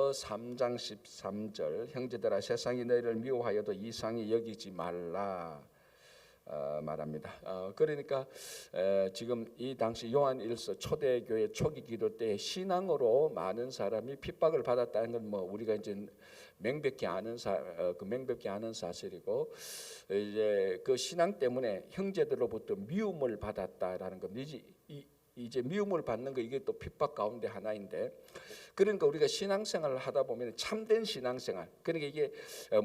요한일서 3장 13절 형제들아 세상이 너희를 미워하여도 이상히 여기지 말라 말합니다. 그러니까 지금 이 당시 요한일서 초대교회 초기 기도 때 신앙으로 많은 사람이 핍박을 받았다는 건 뭐 우리가 이제 명백히 아는 사실이고, 이제 그 신앙 때문에 형제들로부터 미움을 받았다라는 겁니다. 이제 미움을 받는 거 이게 또 핍박 가운데 하나인데, 그러니까 우리가 신앙생활을 하다 보면 참된 신앙생활, 그러니까 이게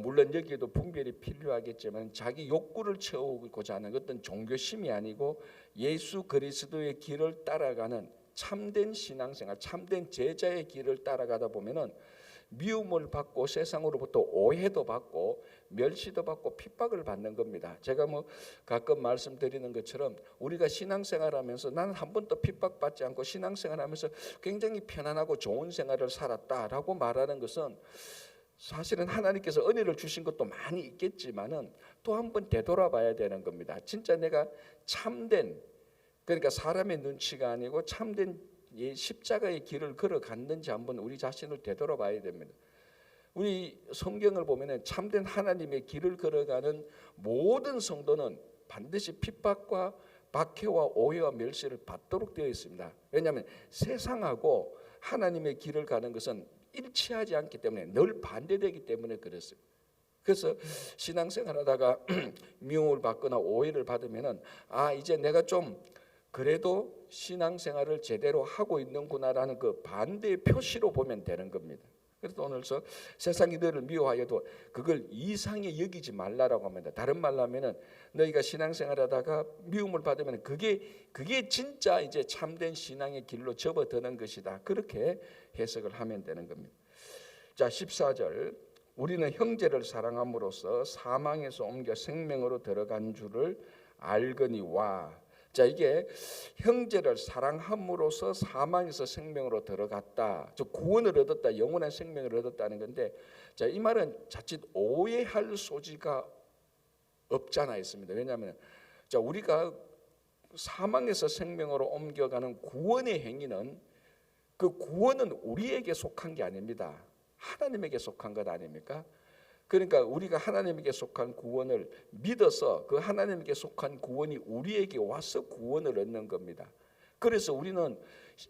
물론 여기에도 분별이 필요하겠지만 자기 욕구를 채우고자 하는 어떤 종교심이 아니고 예수 그리스도의 길을 따라가는 참된 신앙생활, 참된 제자의 길을 따라가다 보면은 미움을 받고 세상으로부터 오해도 받고 멸시도 받고 핍박을 받는 겁니다. 제가 뭐 가끔 말씀드리는 것처럼 우리가 신앙생활하면서 나는 한 번도 핍박받지 않고 신앙생활하면서 굉장히 편안하고 좋은 생활을 살았다라고 말하는 것은 사실은 하나님께서 은혜를 주신 것도 많이 있겠지만은 또 한 번 되돌아봐야 되는 겁니다. 진짜 내가 참된, 그러니까 사람의 눈치가 아니고 참된 이 십자가의 길을 걸어갔는지 한번 우리 자신을 되돌아봐야 됩니다. 우리 성경을 보면은 참된 하나님의 길을 걸어가는 모든 성도는 반드시 핍박과 박해와 오해와 멸시를 받도록 되어 있습니다. 왜냐하면 세상하고 하나님의 길을 가는 것은 일치하지 않기 때문에 늘 반대되기 때문에 그렇습니다. 그래서 신앙생활하다가 미움을 받거나 오해를 받으면은 이제 내가 좀 그래도 신앙생활을 제대로 하고 있는구나라는 그 반대의 표시로 보면 되는 겁니다. 그래서 오늘서 세상이 너를 미워하여도 그걸 이상히 여기지 말라라고 합니다. 다른 말로 하면은 너희가 신앙생활하다가 미움을 받으면 그게 진짜 이제 참된 신앙의 길로 접어드는 것이다. 그렇게 해석을 하면 되는 겁니다. 자, 14절 우리는 형제를 사랑함으로써 사망에서 옮겨 생명으로 들어간 줄을 알거니와. 자, 이게 형제를 사랑함으로써 사망에서 생명으로 들어갔다, 즉 구원을 얻었다, 영원한 생명을 얻었다는 건데, 자, 이 말은 자칫 오해할 소지가 없잖아 있습니다. 왜냐하면 자, 우리가 사망에서 생명으로 옮겨가는 구원의 행위는 그 구원은 우리에게 속한 게 아닙니다. 하나님에게 속한 것 아닙니까? 그러니까 우리가 하나님에게 속한 구원을 믿어서 그 하나님에게 속한 구원이 우리에게 와서 구원을 얻는 겁니다. 그래서 우리는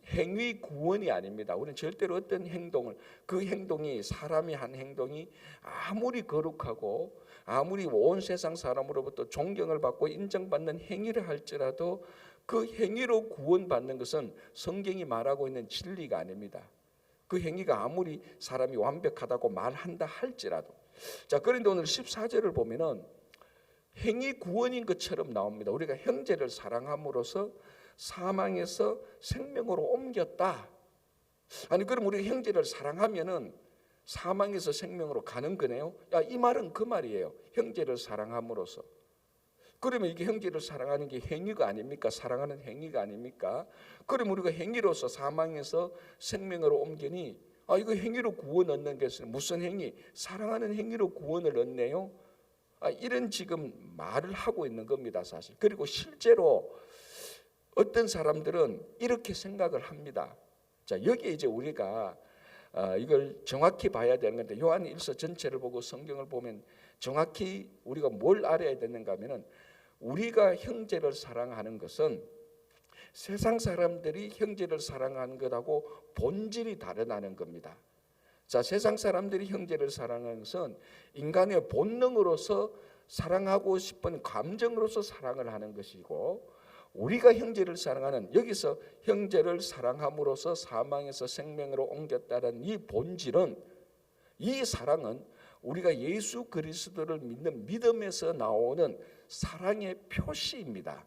행위 구원이 아닙니다. 우리는 절대로 어떤 행동을, 그 행동이 사람이 한 행동이 아무리 거룩하고 아무리 온 세상 사람으로부터 존경을 받고 인정받는 행위를 할지라도 그 행위로 구원받는 것은 성경이 말하고 있는 진리가 아닙니다. 그 행위가 아무리 사람이 완벽하다고 말한다 할지라도. 자, 그런데 오늘 14절을 보면은 행위 구원인 것처럼 나옵니다. 우리가 형제를 사랑함으로써 사망에서 생명으로 옮겼다. 아니, 그럼 우리가 형제를 사랑하면은 사망에서 생명으로 가는 거네요. 이 말은 그 말이에요. 형제를 사랑함으로써. 그러면 이게 형제를 사랑하는 게 행위가 아닙니까? 사랑하는 행위가 아닙니까? 그럼 우리가 행위로서 사망에서 생명으로 옮기니 이거 행위로 구원 얻는 것은 무슨 행위? 사랑하는 행위로 구원을 얻네요. 이런 지금 말을 하고 있는 겁니다, 사실. 그리고 실제로 어떤 사람들은 이렇게 생각을 합니다. 자, 여기에 이제 우리가 이걸 정확히 봐야 되는 건데, 요한일서 전체를 보고 성경을 보면 정확히 우리가 뭘 알아야 되는가 하면은, 우리가 형제를 사랑하는 것은 세상 사람들이 형제를 사랑하는 것하고 본질이 다르다는 겁니다. 자, 세상 사람들이 형제를 사랑하는 것은 인간의 본능으로서 사랑하고 싶은 감정으로서 사랑을 하는 것이고, 우리가 형제를 사랑하는, 여기서 형제를 사랑함으로써 사망에서 생명으로 옮겼다는 이 본질은, 이 사랑은 우리가 예수 그리스도를 믿는 믿음에서 나오는 사랑의 표시입니다.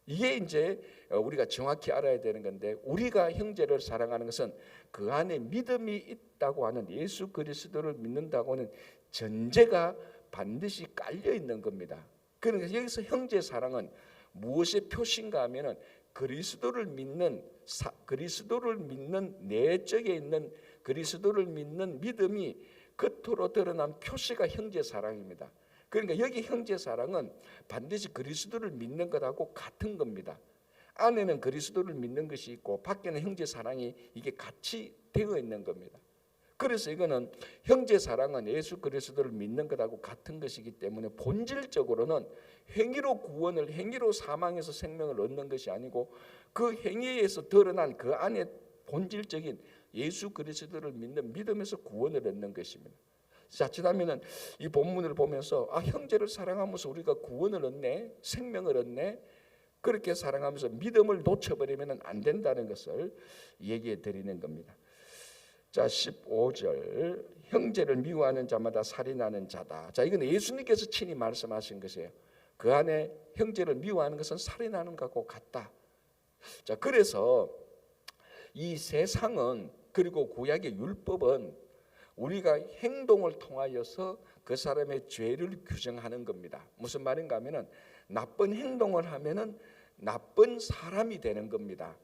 이게 이제 우리가 정확히 알아야 되는 건데, 우리가 형제를 사랑하는 것은 그 안에 믿음이 있다고 하는, 예수 그리스도를 믿는다고 하는 전제가 반드시 깔려 있는 겁니다. 그러니까 여기서 형제 사랑은 무엇의 표시인가 하면은 그리스도를 믿는 내적에 있는 그리스도를 믿는 믿음이 겉으로 드러난 표시가 형제 사랑입니다. 그러니까 여기 형제 사랑은 반드시 그리스도를 믿는 것하고 같은 겁니다. 안에는 그리스도를 믿는 것이 있고 밖에는 형제 사랑이 이게 같이 되어 있는 겁니다. 그래서 이거는 형제 사랑은 예수 그리스도를 믿는 것하고 같은 것이기 때문에 본질적으로는 행위로 구원을, 행위로 사망에서 생명을 얻는 것이 아니고 그 행위에서 드러난 그 안에 본질적인 예수 그리스도를 믿는 믿음에서 구원을 얻는 것입니다. 자칫하면은 이 본문을 보면서 형제를 사랑하면서 우리가 구원을 얻네, 생명을 얻네, 그렇게 사랑하면서 믿음을 놓쳐버리면 안 된다는 것을 얘기해 드리는 겁니다. 자, 15절, 형제를 미워하는 자마다 살인하는 자다. 자, 이건 예수님께서 친히 말씀하신 것이에요. 그 안에 형제를 미워하는 것은 살인하는 것과 같다. 자, 그래서 이 세상은, 그리고 구약의 율법은 우리가 행동을 통하여서 그 사람의 죄를 규정하는 겁니다. 무슨 말인가 하면은 나쁜 행동을 하면은 나쁜 사람이 되는 겁니다.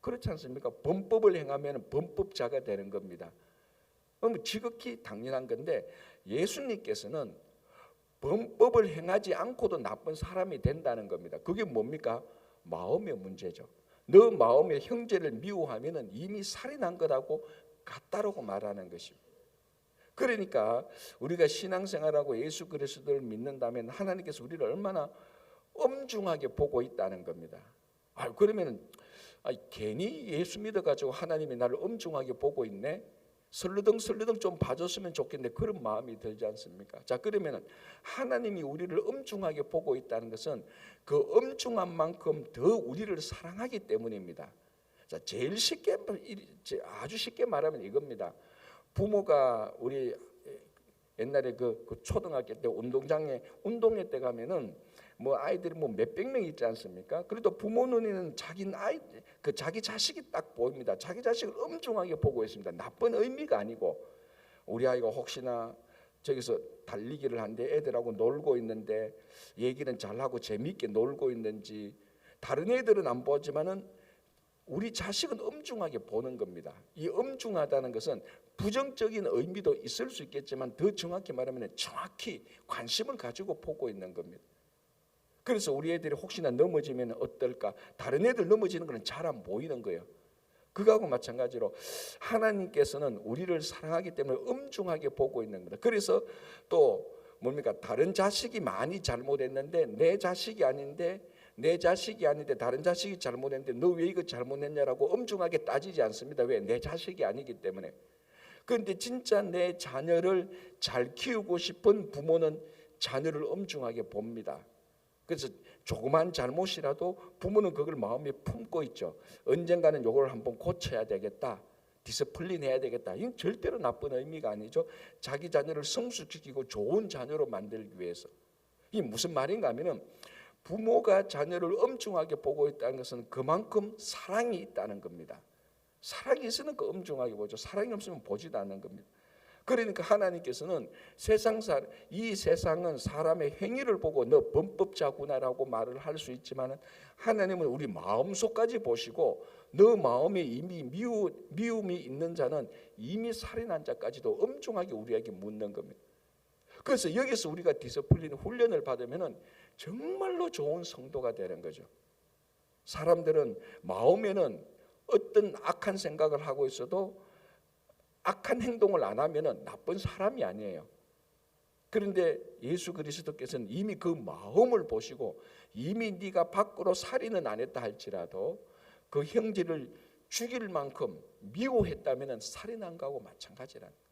그렇지 않습니까? 범법을 행하면 범법자가 되는 겁니다. 지극히 당연한 건데 예수님께서는 범법을 행하지 않고도 나쁜 사람이 된다는 겁니다. 그게 뭡니까? 마음의 문제죠. 너 마음에 형제를 미워하면 이미 살인한 것하고 같다라고 말하는 것입니다. 그러니까 우리가 신앙생활하고 예수 그리스도를 믿는다면 하나님께서 우리를 얼마나 엄중하게 보고 있다는 겁니다. 그러면 괜히 예수 믿어가지고 하나님이 나를 엄중하게 보고 있네, 설르덩 좀 봐줬으면 좋겠네, 그런 마음이 들지 않습니까? 자, 그러면 하나님이 우리를 엄중하게 보고 있다는 것은 그 엄중한 만큼 더 우리를 사랑하기 때문입니다. 자, 제일 쉽게, 아주 쉽게 말하면 이겁니다. 부모가 우리 옛날에 그 초등학교 때 운동회 때 가면은 아이들이 몇백 명 있지 않습니까? 그래도 부모 눈에는 자기 자식이 딱 보입니다. 자기 자식을 엄중하게 보고 있습니다. 나쁜 의미가 아니고, 우리 아이가 혹시나 저기서 달리기를 하는데 애들하고 놀고 있는데 얘기는 잘하고 재미있게 놀고 있는지, 다른 애들은 안 보지만은 우리 자식은 엄중하게 보는 겁니다. 이 엄중하다는 것은 부정적인 의미도 있을 수 있겠지만 더 정확히 말하면 정확히 관심을 가지고 보고 있는 겁니다. 그래서 우리 애들이 혹시나 넘어지면 어떨까? 다른 애들 넘어지는 건 잘 안 보이는 거예요. 그거하고 마찬가지로 하나님께서는 우리를 사랑하기 때문에 엄중하게 보고 있는 겁니다. 그래서 또 뭡니까? 다른 자식이 많이 잘못했는데 내 자식이 아닌데 다른 자식이 잘못했는데 너 왜 이거 잘못했냐라고 엄중하게 따지지 않습니다. 왜? 내 자식이 아니기 때문에. 그런데 진짜 내 자녀를 잘 키우고 싶은 부모는 자녀를 엄중하게 봅니다. 그래서 조그만 잘못이라도 부모는 그걸 마음에 품고 있죠. 언젠가는 이걸 한번 고쳐야 되겠다, 디스플린 해야 되겠다. 이건 절대로 나쁜 의미가 아니죠. 자기 자녀를 성숙시키고 좋은 자녀로 만들기 위해서. 이게 무슨 말인가 하면은 부모가 자녀를 엄중하게 보고 있다는 것은 그만큼 사랑이 있다는 겁니다. 사랑이 있으면 그 엄중하게 보죠. 사랑이 없으면 보지도 않는 겁니다. 그러니까 하나님께서는 이 세상은 사람의 행위를 보고 너 범법자구나라고 말을 할 수 있지만 하나님은 우리 마음속까지 보시고 너 마음에 이미 미움이 있는 자는 이미 살인한 자까지도 엄중하게 우리에게 묻는 겁니다. 그래서 여기서 우리가 디스플린 훈련을 받으면 정말로 좋은 성도가 되는 거죠. 사람들은 마음에는 어떤 악한 생각을 하고 있어도 악한 행동을 안 하면 나쁜 사람이 아니에요. 그런데 예수 그리스도께서는 이미 그 마음을 보시고 이미 네가 밖으로 살인은 안 했다 할지라도 그 형제를 죽일 만큼 미워했다면 살인한 거하고 마찬가지라는 거예요.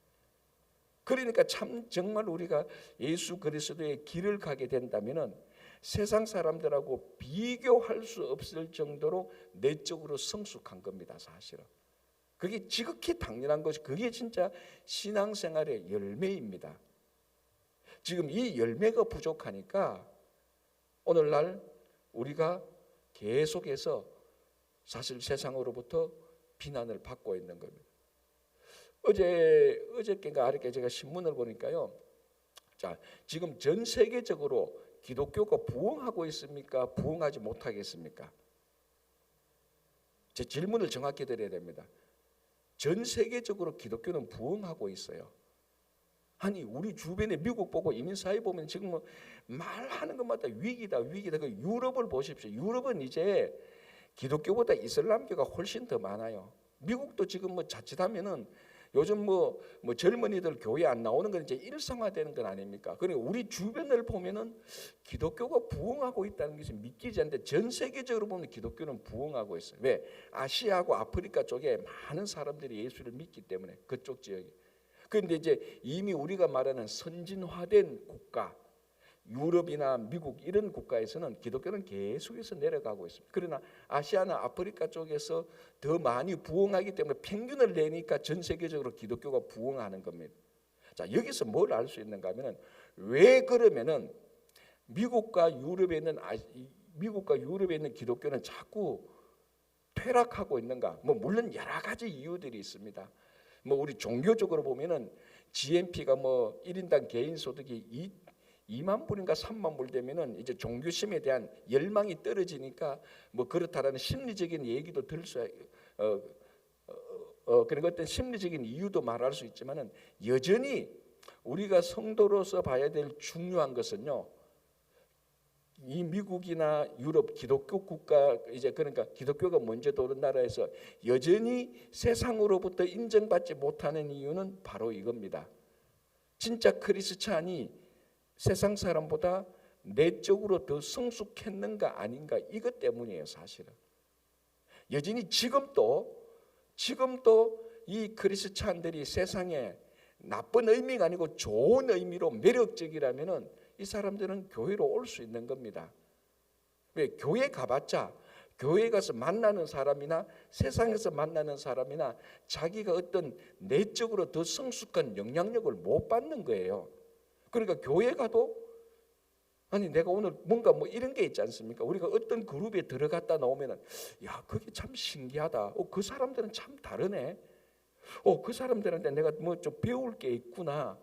그러니까 참 정말 우리가 예수 그리스도의 길을 가게 된다면 세상 사람들하고 비교할 수 없을 정도로 내적으로 성숙한 겁니다. 사실은 그게 지극히 당연한 것이, 그게 진짜 신앙생활의 열매입니다. 지금 이 열매가 부족하니까 오늘날 우리가 계속해서 사실 세상으로부터 비난을 받고 있는 겁니다. 어저께인가 아랫게 제가 신문을 보니까요. 자, 지금 전 세계적으로 기독교가 부흥하고 있습니까? 부흥하지 못하겠습니까? 제 질문을 정확히 드려야 됩니다. 전 세계적으로 기독교는 부흥하고 있어요. 아니 우리 주변에 미국 보고 이민사회 보면 지금 말하는 것마다 위기다. 그 유럽을 보십시오. 유럽은 이제 기독교보다 이슬람교가 훨씬 더 많아요. 미국도 지금 자칫하면은 요즘 뭐 젊은이들 교회 안 나오는 건 이제 일상화되는 건 아닙니까? 그러니까 우리 주변을 보면은 기독교가 부흥하고 있다는 것이 믿기지 않는데 전 세계적으로 보면 기독교는 부흥하고 있어요. 왜? 아시아하고 아프리카 쪽에 많은 사람들이 예수를 믿기 때문에 그쪽 지역에. 그런데 이제 이미 우리가 말하는 선진화된 국가, 유럽이나 미국 이런 국가에서는 기독교는 계속해서 내려가고 있습니다. 그러나 아시아나 아프리카 쪽에서 더 많이 부흥하기 때문에 평균을 내니까 전 세계적으로 기독교가 부흥하는 겁니다. 자, 여기서 뭘 알 수 있는가 하면은 왜 그러면은 미국과 유럽에 있는 기독교는 자꾸 퇴락하고 있는가? 뭐 물론 여러 가지 이유들이 있습니다. 뭐 우리 종교적으로 보면은 GNP가 뭐 1인당 개인 소득이 2만 불인가 3만 불 되면은 이제 종교심에 대한 열망이 떨어지니까 뭐 그렇다라는 심리적인 얘기도 들 수, 그런 어떤 심리적인 이유도 말할 수 있지만은 여전히 우리가 성도로서 봐야 될 중요한 것은요. 이 미국이나 유럽 기독교 국가 이제 그러니까 기독교가 먼저 도는 나라에서 여전히 세상으로부터 인정받지 못하는 이유는 바로 이겁니다. 진짜 크리스찬이 세상 사람보다 내적으로 더 성숙했는가 아닌가 이것 때문이에요. 사실은 여전히 지금도 이 크리스찬들이 세상에 나쁜 의미가 아니고 좋은 의미로 매력적이라면은 이 사람들은 교회로 올 수 있는 겁니다. 왜? 교회 가봤자 교회 가서 만나는 사람이나 세상에서 만나는 사람이나 자기가 어떤 내적으로 더 성숙한 영향력을 못 받는 거예요. 그러니까 교회 가도 아니 내가 오늘 뭔가 뭐 이런 게 있지 않습니까? 우리가 어떤 그룹에 들어갔다 나오면은 야 그게 참 신기하다. 그 사람들은 참 다르네. 그 사람들한테 내가 뭐 좀 배울 게 있구나.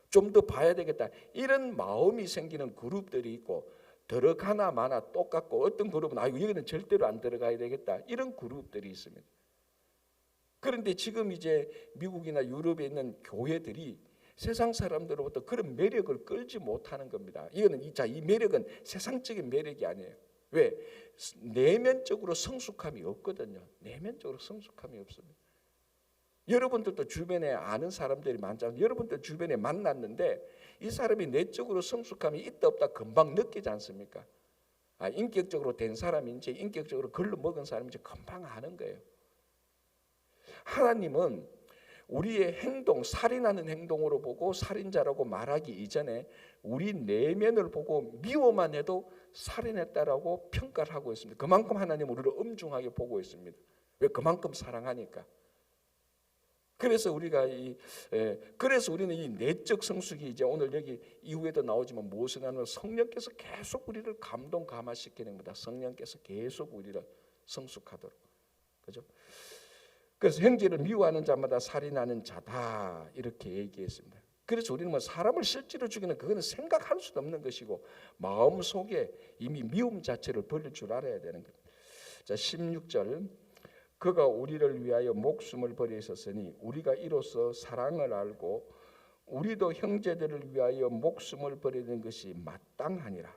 좀 더 봐야 되겠다. 이런 마음이 생기는 그룹들이 있고 들어가나 마나 똑같고 어떤 그룹은 여기는 절대로 안 들어가야 되겠다. 이런 그룹들이 있습니다. 그런데 지금 이제 미국이나 유럽에 있는 교회들이 세상 사람들로부터 그런 매력을 끌지 못하는 겁니다. 이 매력은 세상적인 매력이 아니에요. 왜? 내면적으로 성숙함이 없거든요. 내면적으로 성숙함이 없습니다. 여러분들도 주변에 아는 사람들이 많잖아요. 여러분들 주변에 만났는데 이 사람이 내적으로 성숙함이 있다 없다 금방 느끼지 않습니까? 인격적으로 된 사람인지 인격적으로 걸러 먹은 사람인지 금방 아는 거예요. 하나님은 우리의 행동, 살인하는 행동으로 보고 살인자라고 말하기 이전에 우리 내면을 보고 미워만 해도 살인했다라고 평가를 하고 있습니다. 그만큼 하나님은 우리를 엄중하게 보고 있습니다. 왜? 그만큼 사랑하니까. 그래서 그래서 우리는 이 내적 성숙이 이제 오늘 여기 이후에도 나오지만 무엇을 하냐면 성령께서 계속 우리를 감동감화시키는 겁니다. 성령께서 계속 우리를 성숙하도록. 그죠? 그래서 형제를 미워하는 자마다 살인하는 자다 이렇게 얘기했습니다. 그래서 우리는 뭐 사람을 실제로 죽이는 그거는 생각할 수도 없는 것이고 마음 속에 이미 미움 자체를 버릴 줄 알아야 되는 겁니다. 자, 16절 그가 우리를 위하여 목숨을 버리셨으니 우리가 이로써 사랑을 알고 우리도 형제들을 위하여 목숨을 버리는 것이 마땅하니라.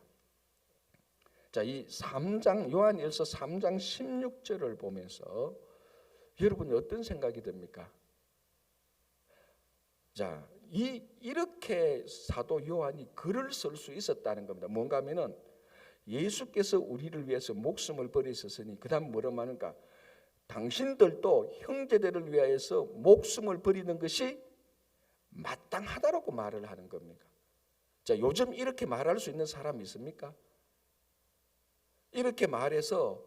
자, 이 3장 요한일서 3장 16절을 보면서 여러분이 어떤 생각이 듭니까? 자, 이렇게 사도 요한이 글을 쓸 수 있었다는 겁니다. 뭔가 하면은 예수께서 우리를 위해서 목숨을 버리셨으니 그다음 뭐라 하는가? 당신들도 형제들을 위하여서 목숨을 버리는 것이 마땅하다라고 말을 하는 겁니까? 자, 요즘 이렇게 말할 수 있는 사람이 있습니까? 이렇게 말해서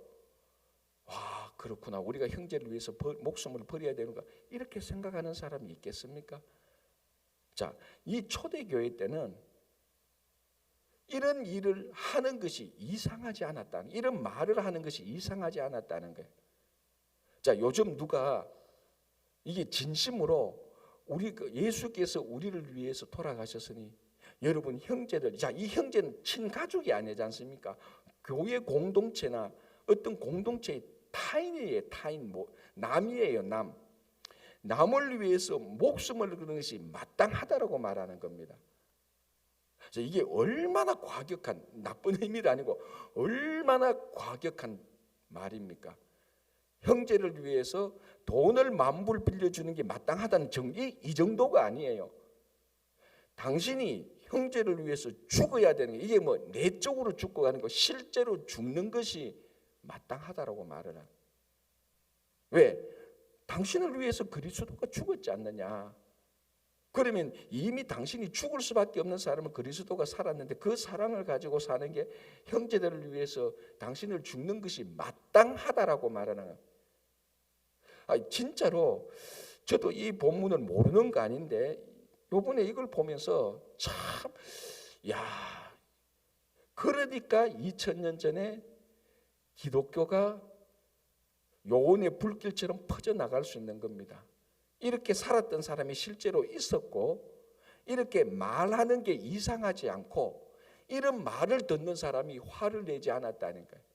와 그렇구나 우리가 형제를 위해서 목숨을 버려야 되는가 이렇게 생각하는 사람이 있겠습니까? 자, 이 초대교회 때는 이런 일을 하는 것이 이상하지 않았다는 이런 말을 하는 것이 이상하지 않았다는 거예요. 자, 요즘 누가 이게 진심으로 예수께서 우리를 위해서 돌아가셨으니 여러분 형제들, 자, 이 형제는 친가족이 아니지 않습니까? 교회 공동체나 어떤 공동체의 타인이에요. 타인, 남이에요. 남을 위해서 목숨을 거는 것이 마땅하다라고 말하는 겁니다. 자, 이게 얼마나 과격한 나쁜 의미도 아니고 얼마나 과격한 말입니까? 형제를 위해서 돈을 만불 빌려주는 게 마땅하다는 정의 이 정도가 아니에요. 당신이 형제를 위해서 죽어야 되는 게, 이게 뭐 내적으로 죽고 가는 거, 실제로 죽는 것이 마땅하다라고 말을 하는. 왜? 당신을 위해서 그리스도가 죽었지 않느냐. 그러면 이미 당신이 죽을 수밖에 없는 사람은 그리스도가 살았는데 그 사랑을 가지고 사는 게 형제들을 위해서 당신을 죽는 것이 마땅하다라고 말하는. 진짜로 저도 이 본문을 모르는 거 아닌데 요번에 이걸 보면서 참, 야, 그러니까 2000년 전에 기독교가 요원의 불길처럼 퍼져나갈 수 있는 겁니다. 이렇게 살았던 사람이 실제로 있었고, 이렇게 말하는 게 이상하지 않고, 이런 말을 듣는 사람이 화를 내지 않았다는 거예요.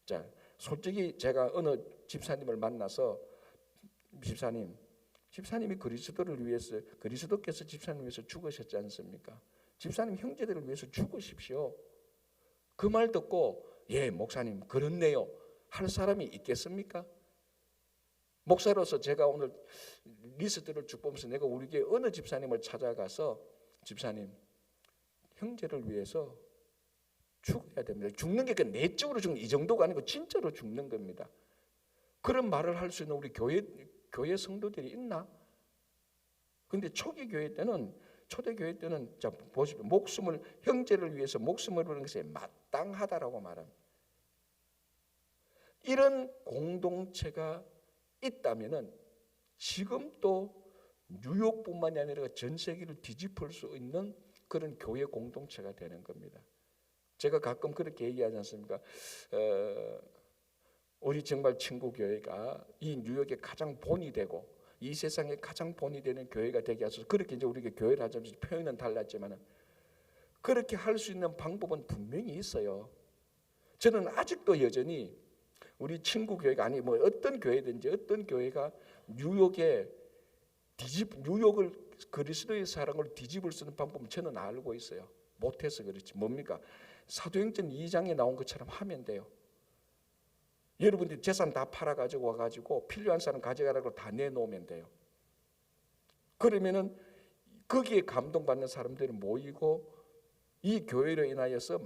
자, 솔직히 제가 어느 집사님을 만나서, 집사님이 그리스도를 위해서, 그리스도께서 집사님을 위해서 죽으셨지 않습니까? 집사님 형제들을 위해서 죽으십시오. 그 말 듣고 예 목사님 그렇네요 할 사람이 있겠습니까? 목사로서 제가 오늘 리스트를 쭉 보면서 내가 우리 교회 어느 집사님을 찾아가서 집사님 형제를 위해서 죽어야 됩니다. 죽는 게 내적으로 죽는 이 정도가 아니고 진짜로 죽는 겁니다. 그런 말을 할 수 있는 우리 교회 성도들이 있나? 근데 초대 교회 때는 자 보십시오. 형제를 위해서 목숨을 버리는 것에 마땅하다라고 말합니다. 이런 공동체가 있다면은 지금 또 뉴욕뿐만이 아니라 전 세계를 뒤집을 수 있는 그런 교회 공동체가 되는 겁니다. 제가 가끔 그렇게 얘기하지 않습니까? 우리 정말 친구 교회가 이 뉴욕의 가장 본이 되고 이 세상에 가장 본이 되는 교회가 되게 하소서. 그렇게 이제 우리가 교회를 하자면 표현은 달랐지만은 그렇게 할 수 있는 방법은 분명히 있어요. 저는 아직도 여전히 우리 친구 교회가 아니 뭐 어떤 교회든지 어떤 교회가 뉴욕을 그리스도의 사랑을 뒤집을 수 있는 방법은 저는 알고 있어요. 못해서 그렇지. 뭡니까? 사도행전 2장에 나온 것처럼 하면 돼요. 여러분들이 재산 다 팔아가지고 와가지고 필요한 사람 가져가라고 다 내놓으면 돼요. 그러면은 거기에 감동받는 사람들이 모이고 이 교회로 인하여서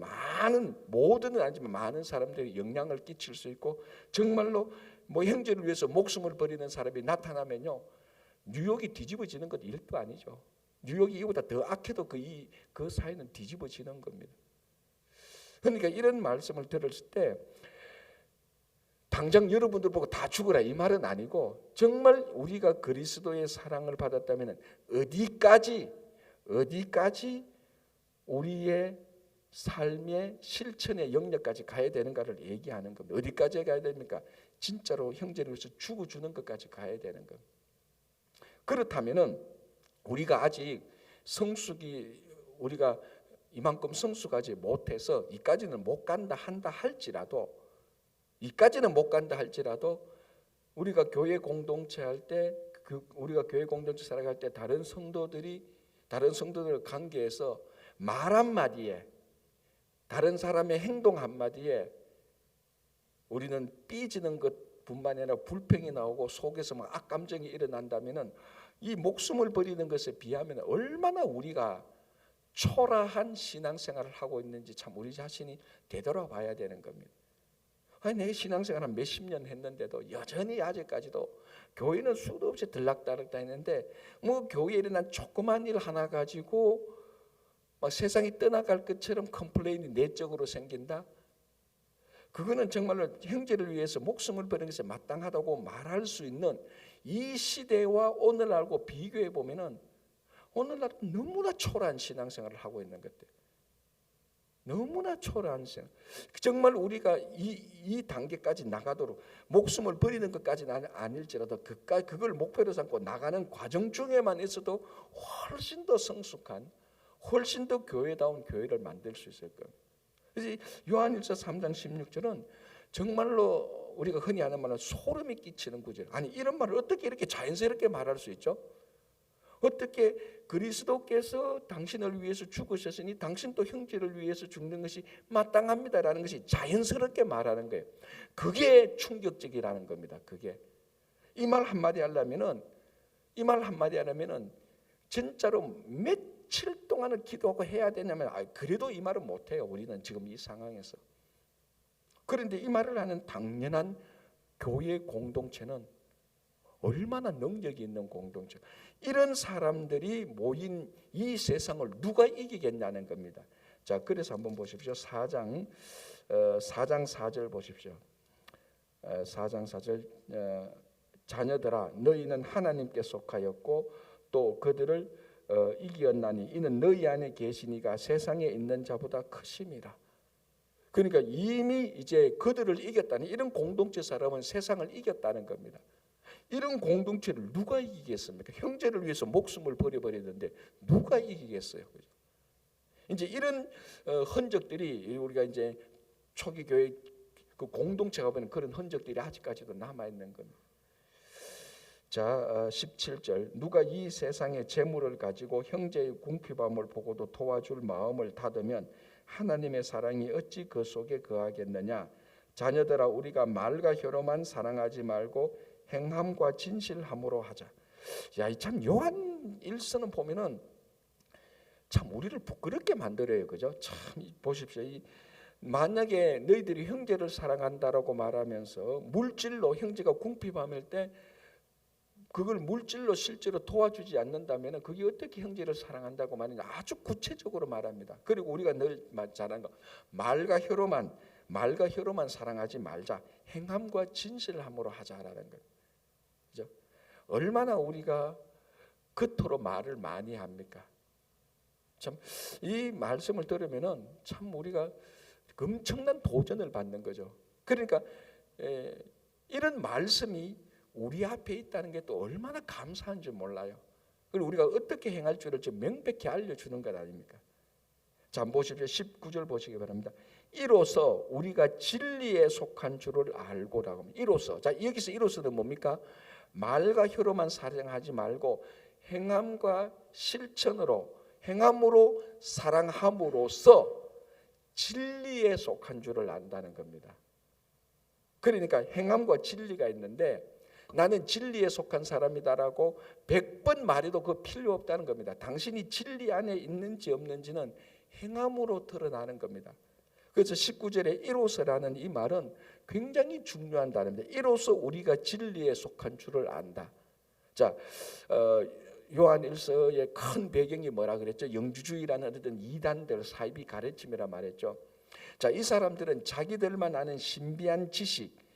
모두는 아니지만 많은 사람들이 영향을 끼칠 수 있고 정말로 뭐 형제를 위해서 목숨을 버리는 사람이 나타나면요 뉴욕이 뒤집어지는 것 일도 아니죠. 뉴욕이 이보다 더 악해도 그 사회는 뒤집어지는 겁니다. 그러니까 이런 말씀을 들었을 때 당장 여러분들 보고 다 죽어라 이 말은 아니고 정말 우리가 그리스도의 사랑을 받았다면 어디까지 우리의 삶의 실천의 영역까지 가야 되는가를 얘기하는 겁니다. 어디까지 가야 됩니까? 진짜로 형제를 위해서 죽어주는 것까지 가야 되는 겁니다. 그렇다면은 우리가 아직 우리가 이만큼 성숙하지 못해서 이까지는 못 간다 할지라도 우리가 교회 공동체 할 때 우리가 교회 공동체 살아갈 때 다른 성도들 관계에서 말 한마디에 다른 사람의 행동 한마디에 우리는 삐지는 것뿐만 아니라 불평이 나오고 속에서 막 악감정이 일어난다면은 이 목숨을 버리는 것에 비하면 얼마나 우리가 초라한 신앙생활을 하고 있는지 참 우리 자신이 되돌아봐야 되는 겁니다. 내 신앙생활 한 몇십 년 했는데도 여전히 아직까지도 교회는 수도 없이 들락달락다 했는데 뭐 교회에 일어난 조그만 일 하나 가지고 막 세상이 떠나갈 것처럼 컴플레인이 내적으로 생긴다. 그거는 정말로 형제를 위해서 목숨을 버리는 것에 마땅하다고 말할 수 있는 이 시대와 오늘날과 비교해 보면은 오늘날은 너무나 초라한 신앙생활을 하고 있는 것들. 너무나 초라한 생각. 정말 우리가 이 단계까지 나가도록 목숨을 버리는 것까지는 아닐지라도 그걸 목표로 삼고 나가는 과정 중에만 있어도 훨씬 더 성숙한 훨씬 더 교회다운 교회를 만들 수 있을 거예요. 그래서 요한일서 3장 16절은 정말로 우리가 흔히 하는 말은 소름이 끼치는 구절. 아니 이런 말을 어떻게 이렇게 자연스럽게 말할 수 있죠? 어떻게 그리스도께서 당신을 위해서 죽으셨으니 당신도 형제를 위해서 죽는 것이 마땅합니다라는 것이 자연스럽게 말하는 거예요. 그게 충격적이라는 겁니다. 그게 이 말 한마디 하려면은 진짜로 며칠 동안을 기도하고 해야 되냐면 그래도 이 말은 못해요. 우리는 지금 이 상황에서. 그런데 이 말을 하는 당연한 교회 공동체는 얼마나 능력이 있는 공동체. 이런 사람들이 모인 이 세상을 누가 이기겠냐는 겁니다. 자, 그래서 한번 보십시오. 4장 4절 보십시오. 4장 4절 자녀들아 너희는 하나님께 속하였고 또 그들을 이기었나니 이는 너희 안에 계시니가 세상에 있는 자보다 크심이라. 그러니까 이미 이제 그들을 이겼다는 이런 공동체 사람은 세상을 이겼다는 겁니다. 이런 공동체를 누가 이기겠습니까? 형제를 위해서 목숨을 버려버리는데 누가 이기겠어요? 그죠? 이제 이런 흔적들이 우리가 이제 초기 교회 그 공동체가 보면 그런 흔적들이 아직까지도 남아 있는 겁니다. 자, 17절 누가 이 세상의 재물을 가지고 형제의 궁핍함을 보고도 도와줄 마음을 닫으면 하나님의 사랑이 어찌 그 속에 거하겠느냐. 자녀들아 우리가 말과 혀로만 사랑하지 말고 행함과 진실함으로 하자. 야, 참 요한 1서는 보면은 참 우리를 부끄럽게 만들어요. 그죠? 참 보십시오. 만약에 너희들이 형제를 사랑한다라고 말하면서 물질로 형제가 궁핍함일 때 그걸 물질로 실제로 도와주지 않는다면 그게 어떻게 형제를 사랑한다고 말하냐. 아주 구체적으로 말합니다. 그리고 우리가 늘 잘하는 거 말과 혀로만 사랑하지 말자. 행함과 진실함으로 하자라는 거예요. 그죠? 얼마나 우리가 그토록 말을 많이 합니까? 참 이 말씀을 들으면은 참 우리가 엄청난 도전을 받는 거죠. 그러니까 이런 말씀이 우리 앞에 있다는 게 또 얼마나 감사한 줄 몰라요. 그리고 우리가 어떻게 행할 줄을 좀 명백히 알려주는 것 아닙니까? 자, 한번 보십시오. 19절 보시기 바랍니다. 이로써 우리가 진리에 속한 줄을 알고라고 합니다. 이로써. 자, 여기서 이로써는 뭡니까? 말과 혀로만 사랑하지 말고 행함과 실천으로 행함으로 사랑함으로써 진리에 속한 줄을 안다는 겁니다. 그러니까 행함과 진리가 있는데 나는 진리에 속한 사람이다라고 100번 말해도 그 필요 없다는 겁니다. 당신이 진리 안에 있는지 없는지는 행함으로 드러나는 겁니다. 그래서 19절에 이로서라는 이 말은 굉장히 중요한 단어입니다. 이로써 우리가 진리에 속한 줄을 안다. 자, 요한 1서의 큰 배경이 뭐라 그랬죠? 영주주의라는 어떤 이단들 사이비 가르침이라 말했죠. 자, 이 사람들은 자기들만 아는 신비한 지식,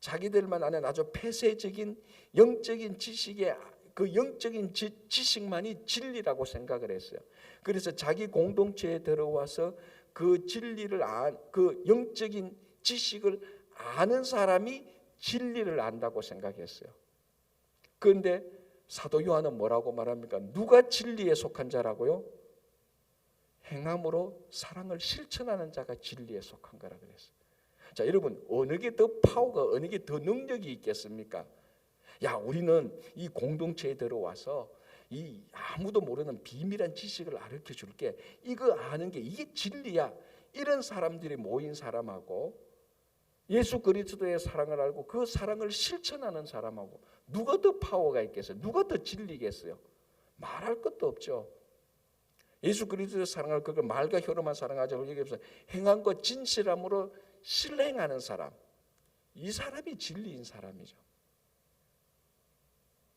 자기들만 아는 아주 폐쇄적인 영적인 지식의 그 영적인 지식만이 진리라고 생각을 했어요. 그래서 자기 공동체에 들어와서 그 진리를 그 영적인 지식을 아는 사람이 진리를 안다고 생각했어요. 그런데 사도 요한은 뭐라고 말합니까? 누가 진리에 속한 자라고요? 행함으로 사랑을 실천하는 자가 진리에 속한 거라 그랬어요. 자, 여러분 어느 게 더 파워가 어느 게 더 능력이 있겠습니까? 야, 우리는 이 공동체에 들어와서 이 아무도 모르는 비밀한 지식을 가르쳐 줄게. 이거 아는 게 이게 진리야. 이런 사람들이 모인 사람하고 예수 그리스도의 사랑을 알고 그 사랑을 실천하는 사람하고 누가 더 파워가 있겠어요? 누가 더 진리겠어요? 말할 것도 없죠. 예수 그리스도의 사랑을 그걸 말과 혀로만 사랑하자고 얘기해서 행함과 진실함으로 실행하는 사람, 이 사람이 진리인 사람이죠.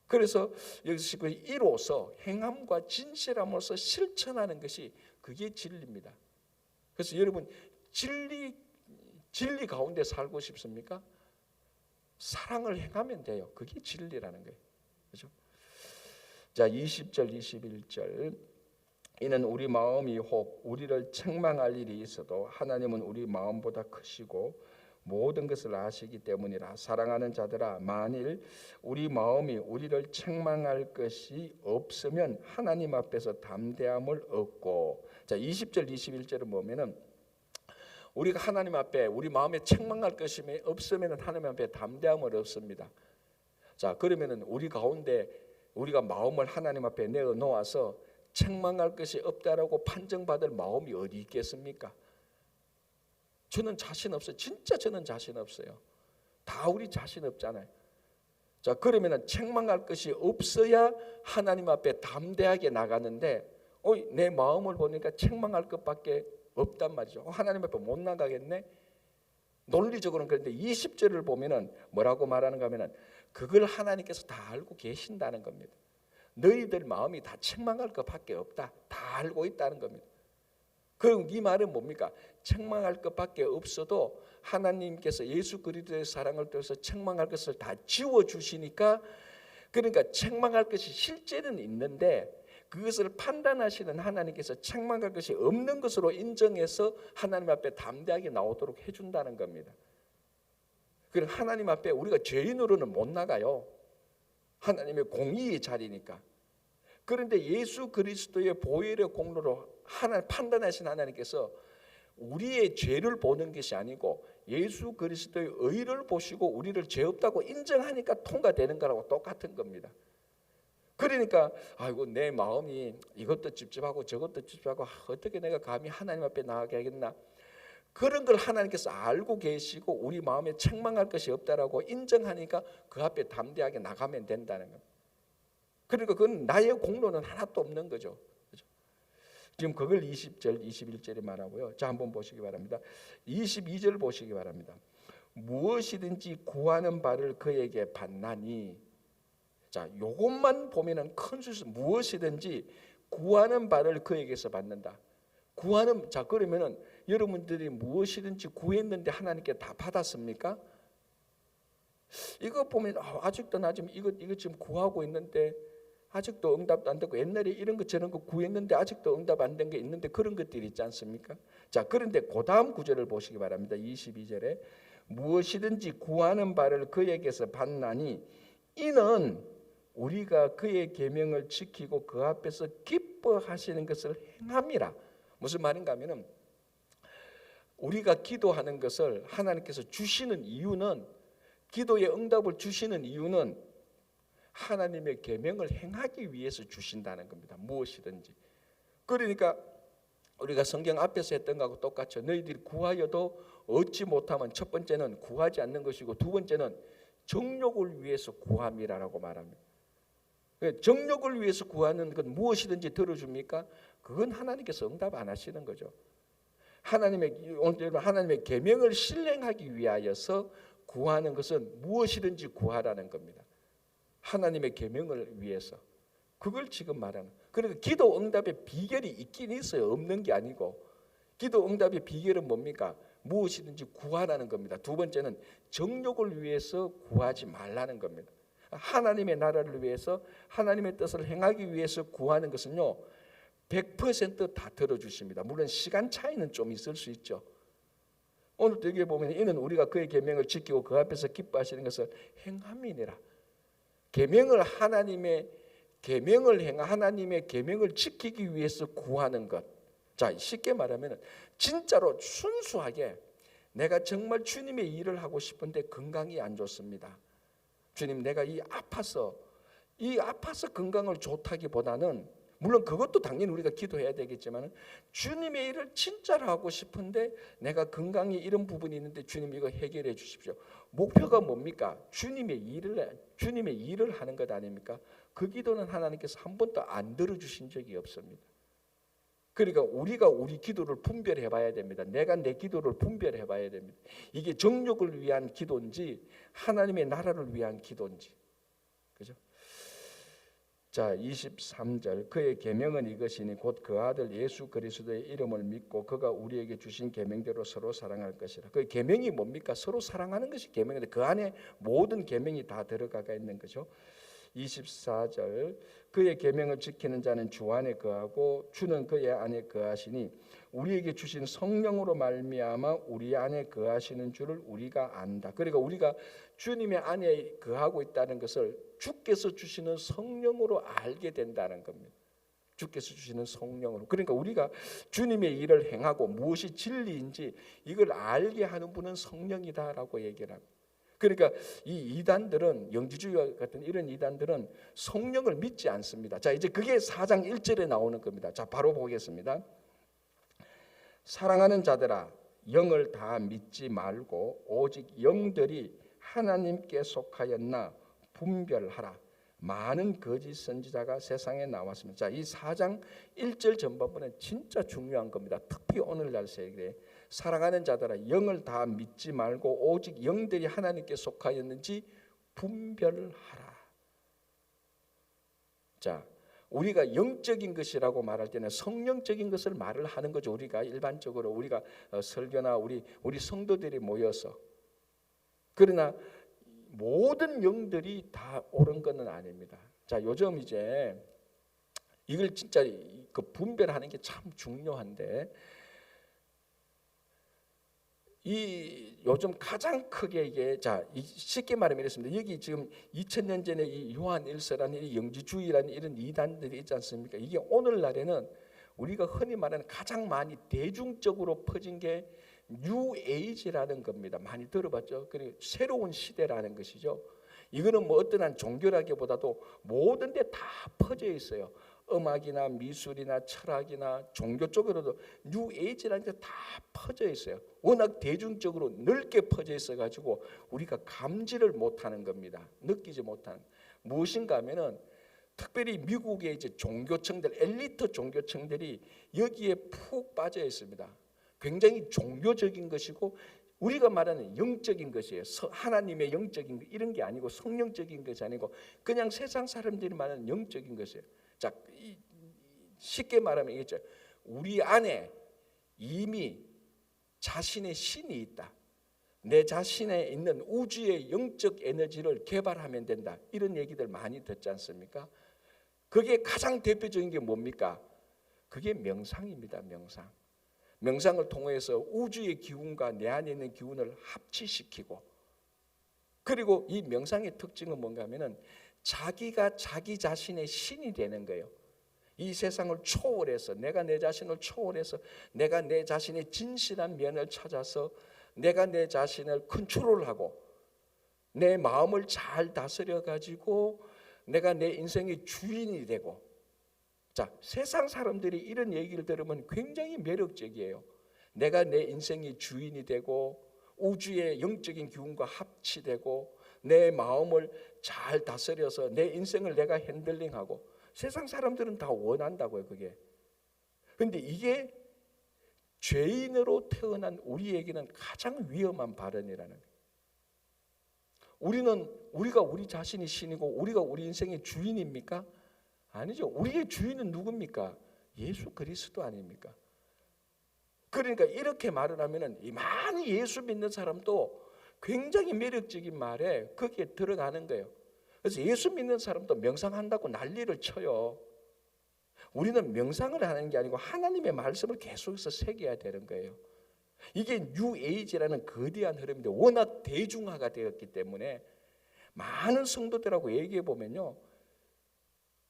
그래서 여기서 이로써 행함과 진실함으로써 실천하는 것이 그게 진리입니다. 그래서 여러분 진리 가운데 살고 싶습니까? 사랑을 행하면 돼요. 그게 진리라는 거예요. 그렇죠? 자, 20절 21절 이는 우리 마음이 혹 우리를 책망할 일이 있어도 하나님은 우리 마음보다 크시고 모든 것을 아시기 때문이라. 사랑하는 자들아, 만일 우리 마음이 우리를 책망할 것이 없으면 하나님 앞에서 담대함을 얻고. 자, 20절 21절을 보면은 우리가 하나님 앞에 우리 마음에 책망할 것이 없으면 하나님 앞에 담대함을 얻습니다. 자, 그러면은 우리 가운데 우리가 마음을 하나님 앞에 내어 놓아서 책망할 것이 없다라고 판정받을 마음이 어디 있겠습니까? 저는 자신 없어요. 진짜 저는 자신 없어요. 다 우리 자신 없잖아요. 자, 그러면은 책망할 것이 없어야 하나님 앞에 담대하게 나가는데 내 마음을 보니까 책망할 것밖에 없단 말이죠. 하나님 앞에 못 나가겠네. 논리적으로는 그런데 20절을 보면은 뭐라고 말하는가 하면은 그걸 하나님께서 다 알고 계신다는 겁니다. 너희들 마음이 다 책망할 것밖에 없다. 다 알고 있다는 겁니다. 그럼 이 말은 뭡니까? 책망할 것밖에 없어도 하나님께서 예수 그리스도의 사랑을 통해서 책망할 것을 다 지워주시니까, 그러니까 책망할 것이 실제는 있는데 그것을 판단하시는 하나님께서 책망할 것이 없는 것으로 인정해서 하나님 앞에 담대하게 나오도록 해준다는 겁니다. 그럼 하나님 앞에 우리가 죄인으로는 못 나가요. 하나님의 공의의 자리니까. 그런데 예수 그리스도의 보혈의 공로로 판단하신 하나님께서 우리의 죄를 보는 것이 아니고 예수 그리스도의 의를 보시고 우리를 죄 없다고 인정하니까 통과되는 거라고 똑같은 겁니다. 그러니까 아이고 내 마음이 이것도 찝찝하고 저것도 찝찝하고 어떻게 내가 감히 하나님 앞에 나가겠나, 그런 걸 하나님께서 알고 계시고 우리 마음에 책망할 것이 없다라고 인정하니까 그 앞에 담대하게 나가면 된다는 겁니다. 그러니까 그건 나의 공로는 하나도 없는 거죠. 그렇죠? 지금 그걸 20절, 21절에 말하고요. 자, 한번 보시기 바랍니다. 22절 보시기 바랍니다. 무엇이든지 구하는 바를 그에게 받나니. 자, 요것만 보면은 큰 수수. 무엇이든지 구하는 바를 그에게서 받는다. 구하는, 자, 그러면은 여러분들이 무엇이든지 구했는데 하나님께 다 받았습니까? 이거 보면 아직도 나 지금 이거 지금 구하고 있는데 아직도 응답도 안 되고, 옛날에 이런 거 저런 거 구했는데 아직도 응답 안 된 게 있는데 그런 것들이 있지 않습니까? 자, 그런데 그 다음 구절을 보시기 바랍니다. 22절에 무엇이든지 구하는 바를 그에게서 받나니 이는 우리가 그의 계명을 지키고 그 앞에서 기뻐하시는 것을 행함이라. 무슨 말인가 하면은 우리가 기도하는 것을 하나님께서 주시는 이유는, 기도의 응답을 주시는 이유는 하나님의 계명을 행하기 위해서 주신다는 겁니다. 무엇이든지. 그러니까 우리가 성경 앞에서 했던 것하고 똑같죠. 너희들이 구하여도 얻지 못하면 첫 번째는 구하지 않는 것이고 두 번째는 정욕을 위해서 구함이라고 말합니다. 정욕을 위해서 구하는 건 무엇이든지 들어줍니까? 그건 하나님께서 응답 안 하시는 거죠. 하나님의 계명을 실행하기 위하여서 구하는 것은 무엇이든지 구하라는 겁니다. 하나님의 계명을 위해서. 그걸 지금 말하는. 그러니까 기도 응답의 비결이 있긴 있어요. 없는 게 아니고. 기도 응답의 비결은 뭡니까? 무엇이든지 구하라는 겁니다. 두 번째는 정욕을 위해서 구하지 말라는 겁니다. 하나님의 나라를 위해서, 하나님의 뜻을 행하기 위해서 구하는 것은요 100% 다 들어주십니다. 물론 시간 차이는 좀 있을 수 있죠. 오늘도 여기 보면 이는 우리가 그의 계명을 지키고 그 앞에서 기뻐하시는 것을 행함이니라. 하나님의 계명을 지키기 위해서 구하는 것. 자, 쉽게 말하면 진짜로 순수하게 내가 정말 주님의 일을 하고 싶은데 건강이 안 좋습니다. 주님, 내가 아파서 건강을 좋다기보다는, 물론 그것도 당연히 우리가 기도해야 되겠지만 주님의 일을 진짜로 하고 싶은데 내가 건강이 이런 부분이 있는데 주님 이거 해결해 주십시오. 목표가 뭡니까? 주님의 일을 하는 것 아닙니까? 그 기도는 하나님께서 한 번도 안 들어주신 적이 없습니다. 그러니까 우리가 우리 기도를 분별해 봐야 됩니다. 내가 내 기도를 분별해 봐야 됩니다. 이게 정욕을 위한 기도인지 하나님의 나라를 위한 기도인지. 그죠? 자, 23절 그의 계명은 이것이니 곧 그 아들 예수 그리스도의 이름을 믿고 그가 우리에게 주신 계명대로 서로 사랑할 것이라. 그 계명이 뭡니까? 서로 사랑하는 것이 계명인데 그 안에 모든 계명이 다 들어가 있는 거죠. 24절 그의 계명을 지키는 자는 주 안에 거하고 주는 그의 안에 거하시니 우리에게 주신 성령으로 말미암아 우리 안에 거하시는 줄을 우리가 안다. 그러니까 우리가 주님의 안에 거하고 있다는 것을 주께서 주시는 성령으로 알게 된다는 겁니다. 주께서 주시는 성령으로. 그러니까 우리가 주님의 일을 행하고 무엇이 진리인지 이걸 알게 하는 분은 성령이다라고 얘기를 합니다. 그러니까 이 이단들은, 영지주의와 같은 이런 이단들은 성령을 믿지 않습니다. 자, 이제 그게 4장 1절에 나오는 겁니다. 자, 바로 보겠습니다. 사랑하는 자들아, 영을 다 믿지 말고 오직 영들이 하나님께 속하였나 분별하라. 많은 거짓 선지자가 세상에 나왔습니다. 자, 이 4장 1절 전반부는 진짜 중요한 겁니다. 특히 오늘날 세계에 사랑하는 자들아, 영을 다 믿지 말고 오직 영들이 하나님께 속하였는지 분별하라. 자, 우리가 영적인 것이라고 말할 때는 성령적인 것을 말을 하는 거죠. 우리가 일반적으로 우리가 설교나 우리 성도들이 모여서. 그러나 모든 영들이 다 옳은 것은 아닙니다. 자, 요즘 이제 이걸 진짜 그 분별하는 게 참 중요한데, 이 요즘 가장 크게 이게, 자, 쉽게 말하면 이렇습니다. 여기 지금 2000년 전에 이 요한 1서라는 이 영지주의라는 이런 이단들이 있지 않습니까? 이게 오늘날에는 우리가 흔히 말하는 가장 많이 대중적으로 퍼진 게 뉴에이지라는 겁니다. 많이 들어봤죠? 그리고 새로운 시대라는 것이죠. 이거는 뭐 어떠한 종교라기보다도 모든 데 다 퍼져 있어요. 음악이나 미술이나 철학이나 종교 쪽으로도 뉴에이지라는 게 다 퍼져 있어요. 워낙 대중적으로 넓게 퍼져 있어가지고 우리가 감지를 못하는 겁니다. 느끼지 못하는. 무엇인가 하면은 특별히 미국의 이제 종교층들, 엘리트 종교층들이 여기에 푹 빠져 있습니다. 굉장히 종교적인 것이고 우리가 말하는 영적인 것이에요. 하나님의 영적인 것, 이런 게 아니고 성령적인 것이 아니고 그냥 세상 사람들이 말하는 영적인 것이에요. 자, 쉽게 말하면 이겠죠. 우리 안에 이미 자신의 신이 있다. 내 자신에 있는 우주의 영적 에너지를 개발하면 된다. 이런 얘기들 많이 듣지 않습니까? 그게 가장 대표적인 게 뭡니까? 그게 명상입니다. 명상. 명상을 통해서 우주의 기운과 내 안에 있는 기운을 합치시키고, 그리고 이 명상의 특징은 뭔가 하면은 자기가 자기 자신의 신이 되는 거예요. 이 세상을 초월해서, 내가 내 자신을 초월해서 내가 내 자신의 진실한 면을 찾아서 내가 내 자신을 컨트롤하고 내 마음을 잘 다스려 가지고 내가 내 인생의 주인이 되고. 자, 세상 사람들이 이런 얘기를 들으면 굉장히 매력적이에요. 내가 내 인생의 주인이 되고 우주의 영적인 기운과 합치되고 내 마음을 잘 다스려서 내 인생을 내가 핸들링하고. 세상 사람들은 다 원한다고요, 그게. 그런데 이게 죄인으로 태어난 우리에게는 가장 위험한 발언이라는 거예요. 우리가 우리 자신이 신이고 우리가 우리 인생의 주인입니까? 아니죠. 우리의 주인은 누굽니까? 예수 그리스도 아닙니까? 그러니까 이렇게 말을 하면은 이 많은 예수 믿는 사람도 굉장히 매력적인 말에 거기에 들어가는 거예요. 그래서 예수 믿는 사람도 명상한다고 난리를 쳐요. 우리는 명상을 하는 게 아니고 하나님의 말씀을 계속해서 새겨야 되는 거예요. 이게 뉴에이지라는 거대한 흐름인데 워낙 대중화가 되었기 때문에 많은 성도들하고 얘기해 보면요,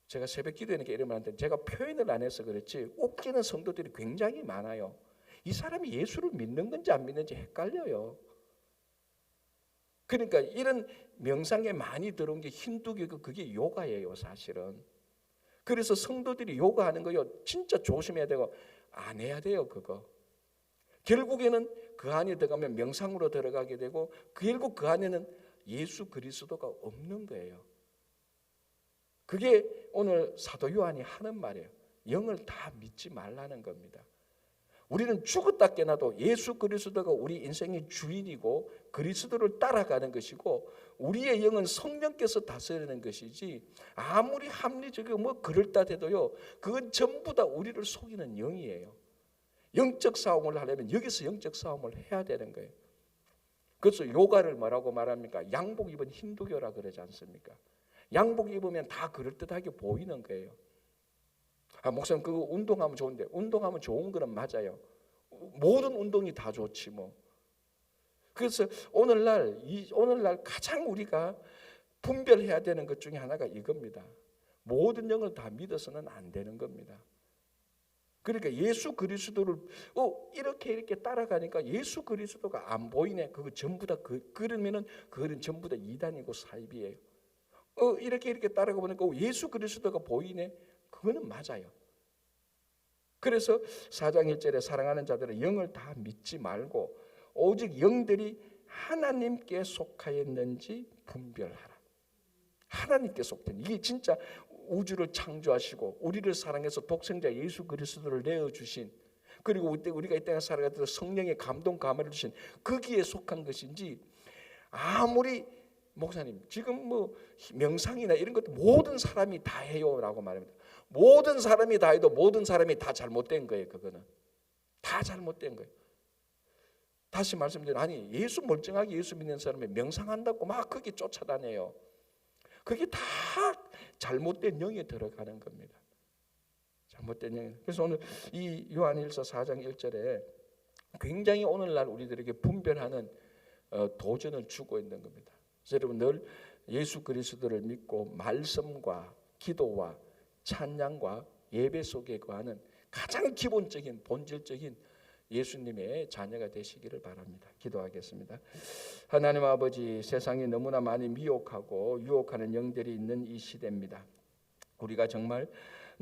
제가 새벽 기도하니까 이러면 안 돼. 제가 표현을 안 해서 그렇지 웃기는 성도들이 굉장히 많아요. 이 사람이 예수를 믿는 건지 안 믿는지 헷갈려요. 그러니까 이런 명상에 많이 들어온 게 힌두교고 그게 요가예요, 사실은. 그래서 성도들이 요가하는 거요 진짜 조심해야 되고 안 해야 돼요, 그거. 결국에는 그 안에 들어가면 명상으로 들어가게 되고 결국 그 안에는 예수 그리스도가 없는 거예요. 그게 오늘 사도 요한이 하는 말이에요. 영을 다 믿지 말라는 겁니다. 우리는 죽었다 깨나도 예수 그리스도가 우리 인생의 주인이고 그리스도를 따라가는 것이고 우리의 영은 성령께서 다스리는 것이지 아무리 합리적이고 뭐 그럴듯해도요 그건 전부 다 우리를 속이는 영이에요. 영적 싸움을 하려면 여기서 영적 싸움을 해야 되는 거예요. 그래서 요가를 뭐라고 말합니까? 양복 입은 힌두교라 그러지 않습니까? 양복 입으면 다 그럴듯하게 보이는 거예요. 목사님 그거 운동하면 좋은데, 운동하면 좋은 거는 맞아요. 모든 운동이 다 좋지 뭐. 그래서 오늘날 가장 우리가 분별해야 되는 것 중에 하나가 이겁니다. 모든 영을 다 믿어서는 안 되는 겁니다. 그러니까 예수 그리스도를 이렇게 따라가니까 예수 그리스도가 안 보이네. 그거 전부 다 그러면은 그거는 전부 다 이단이고 사이비예요. 이렇게 따라가 보니까 예수 그리스도가 보이네. 그거는 맞아요. 그래서 4장 1절에 사랑하는 자들은 영을 다 믿지 말고 오직 영들이 하나님께 속하였는지 분별하라. 하나님께 속된, 이게 진짜 우주를 창조하시고 우리를 사랑해서 독생자 예수 그리스도를 내어주신, 그리고 우리가 이 땅에 살아가서 성령의 감동 감화를 주신 거기에 속한 것인지, 아무리 목사님 지금 뭐 명상이나 이런 것도 모든 사람이 다 해요라고 말합니다. 모든 사람이 다 해도 모든 사람이 다 잘못된 거예요. 그거는 다 잘못된 거예요. 다시 말씀드리면, 아니 예수 멀쩡하게 예수 믿는 사람이 명상한다고 막 거기 쫓아다녀요. 그게 다 잘못된 영에 들어가는 겁니다. 잘못된 영. 그래서 오늘 이 요한일서 4장 1절에 굉장히 오늘날 우리들에게 분별하는 도전을 주고 있는 겁니다. 그래서 여러분 늘 예수 그리스도를 믿고 말씀과 기도와 찬양과 예배 속에 거하는 가장 기본적인 본질적인 예수님의 자녀가 되시기를 바랍니다. 기도하겠습니다. 하나님 아버지, 세상이 너무나 많이 미혹하고 유혹하는 영들이 있는 이 시대입니다. 우리가 정말